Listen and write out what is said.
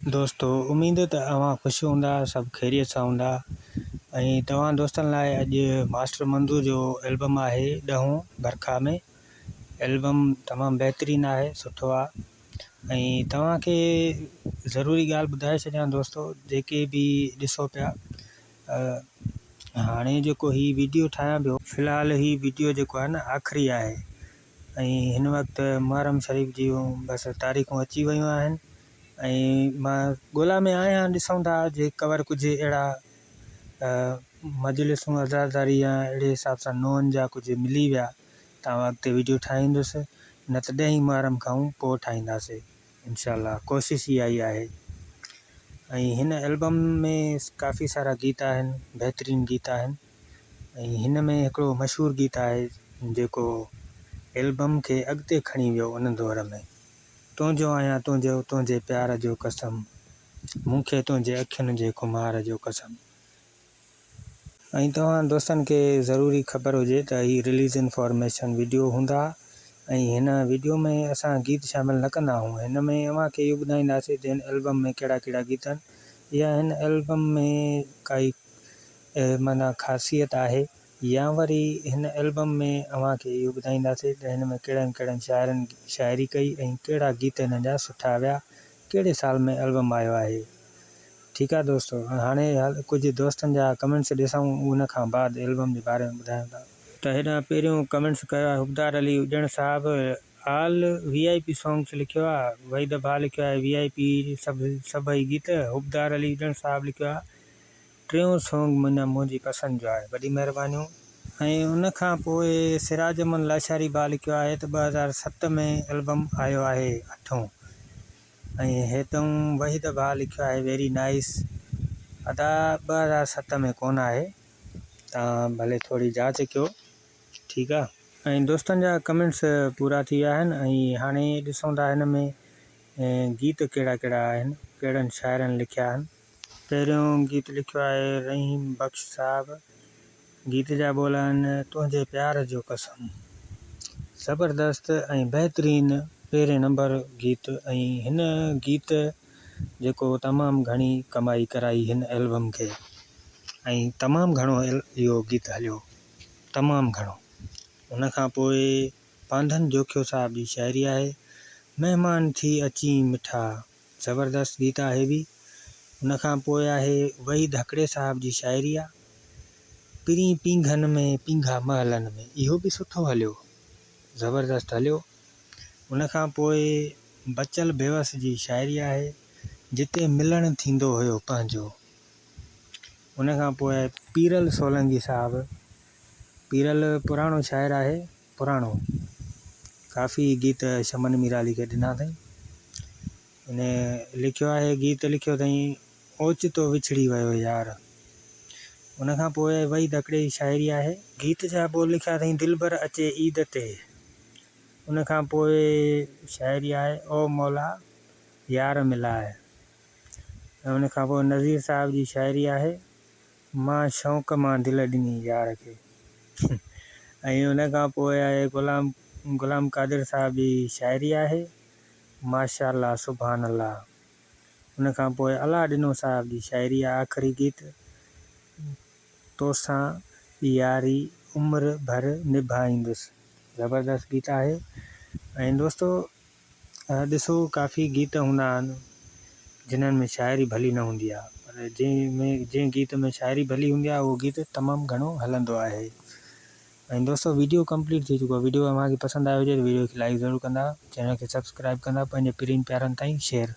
दोस्तों उम्मीद है तव्हां ख़ुशि हूंदा, सभु ख़ैरियत सां हूंदा। ऐं तव्हां दोस्तनि लाइ अॼु मास्टर मंदू जो एल्बम आहे 10 बरखा में। एल्बम तमामु बहितरीनु आहे, सुठो आहे। ऐं तव्हांखे ज़रूरी ॻाल्हि ॿुधाए छॾियां दोस्तों, जेके बि ॾिसो पिया, हाणे जेको हीउ वीडियो ठाहियां पियो, फ़िलहालु हीउ वीडियो जेको आहे न आख़िरी आहे। ऐं हिन वक़्तु मुहर्रम शरीफ़ जूं बसि तारीख़ूं अची वियूं आहिनि ऐं मां ॻोल्हा में आहियां, ॾिसूं था जे कवर कुझु अहिड़ा मजलिसूं अज़ादारी या अहिड़े हिसाब सां नूहनि जा कुझु मिली विया त अॻिते वीडियो ठाहींदुसि, न त 10 मुहर्रम खां पोइ ठाहींदासीं इंशाअल्लाह। कोशिशि इहा ई आहे। ऐं हिन एल्बम में काफ़ी सारा गीत आहिनि, बहितरीनु गीत आहिनि। ऐं हिन में हिकिड़ो मशहूरु गीत आहे जेको एल्बम खे अॻिते खणी वियो उन दौर में। तुंहिंजो आहियां तुंहिंजे प्यार जो कसम, मूंखे तुंहिंजे अखियुनि जे खुमार जो कसम। ऐं तव्हां दोस्तनि खे ज़रूरी ख़बर हुजे त हीउ रिलीज़ इंफॉर्मेशन वीडियो हूंदा ऐं हिन वीडियो में असां गीत शामिलु न कंदा आहियूं। हिन में अव्हांखे इहो ॿुधाईंदासीं त हिन एल्बम में कहिड़ा कहिड़ा गीत आहिनि या हिन एल्बम में काई माना ख़ासियत आहे, या वरी हिन एल्बम में अव्हांखे इहो ॿुधाईंदासीं त हिन में कहिड़नि कहिड़नि शाइरनि शाइरी कई ऐं कहिड़ा गीत हिन जा सुठा विया, कहिड़े साल में एल्बम आयो आहे। ठीकु आहे दोस्तों, हाणे कुझु दोस्तनि जा कमेंट्स ॾिसूं, उन खां बाद एल्बम जे बारे में ॿुधायूं था। त हेॾां पहिरियों कमेंट्स कयो आहे हुबदार अली उजण साहिबु, ऑल VIP सॉन्ग्स लिखियो आहे। वहीद भाउ लिखियो आहे VIP सभई गीत। हुबदार अली उजण साहिबु लिखियो आहे 3 सॉन्ग मुंहिंजी पसंदि जो आहे, वॾी महिरबानियूं। ऐं उन खां पोइ सिराज अमन लाशारी भाउ लिखियो आहे त 2007 में एल्बम आयो आहे 8हों। ऐं हेतऊं वहीद भाउ लिखियो आहे वेरी नाइस, अदा 2007 में कोन आहे, तव्हां भले थोरी जांच कयो। ठीकु आहे। ऐं दोस्तनि जा कमेंट्स पूरा थी विया आहिनि। ऐं हाणे ॾिसूं था हिन में गीत कहिड़ा कहिड़ा आहिनि, कहिड़नि शाइरनि लिखिया आहिनि। पहिरियों गीत लिखियो आहे रहीम बख़्श साहिबु। गीत जा बोल आहिनि तुंहिंजे प्यार जो कसम, ज़बरदस्त ऐं बहितरीनु पहिरें नंबर गीत। ऐं हिन गीत जेको तमामु घणी कमाई कराई हिन एल्बम खे, ऐं तमामु घणो इहो गीत हलियो, तमामु घणो। उन खां पोइ पांधन जोखियो साहिब जी शाइरी आहे महिमान थी अची मिठा, ज़बरदस्त गीत आहे बि। उन खां पोइ आहे वहीद हकड़े साहिब जी शाइरी आहे पिरी पींघनि में पींघा महलनि में, इहो बि सुठो हलियो, ज़बरदस्त हलियो। उन खां पोइ बचल बेवस जी शाइरी आहे जिते मिलणु थींदो हुयो पंहिंजो। उन खां पोइ आहे पीरल सोलंकी साहिबु। पीरल पुराणो शाइर आहे, पुराणो, काफ़ी गीत शमन मीराली खे ॾिना अथई। इन लिखियो आहे, गीत लिखियो अथई ओचितो विछड़ी वियो यार। उन खां पोइ वहीद हकड़े जी शाइरी आहे, गीत जा बोल लिखिया अथई दिलबर अचे ईद ते। उन खां पोइ शाइरी आहे ओ मौला यार मिलाए। ऐं उन खां पोइ नज़ीर साहिब जी शाइरी आहे मां शौक़ मां दिलि ॾिनी यार खे। ऐं उन खां पोइ आहे गुलाम कादिर साहिब जी शाइरी आहे माशाअल्लाह सुभान अल्लाह। उन खां पोइ अला ॾिनो साहिब जी शाइरी आहे आख़िरी गीत तोसां यारी उमिरि भर निभाईंदुसि, ज़बरदस्त गीत आहे। ऐं दोस्तों ॾिसो काफ़ी गीत हूंदा आहिनि जिन्हनि में शाइरी भली न हूंदी आहे, पर जंहिं गीत में शाइरी भली हूंदी आहे उहो गीत तमामु घणो हलंदो आहे। ऐं दोस्तों वीडियो कंप्लीट थी चुको आहे। वीडियो तव्हांखे पसंदि आयो हुजे त वीडियो खे लाइक ज़रूरु कंदा, चैनल खे सब्सक्राइब कंदा, पंहिंजे प्यारनि ताईं शेयर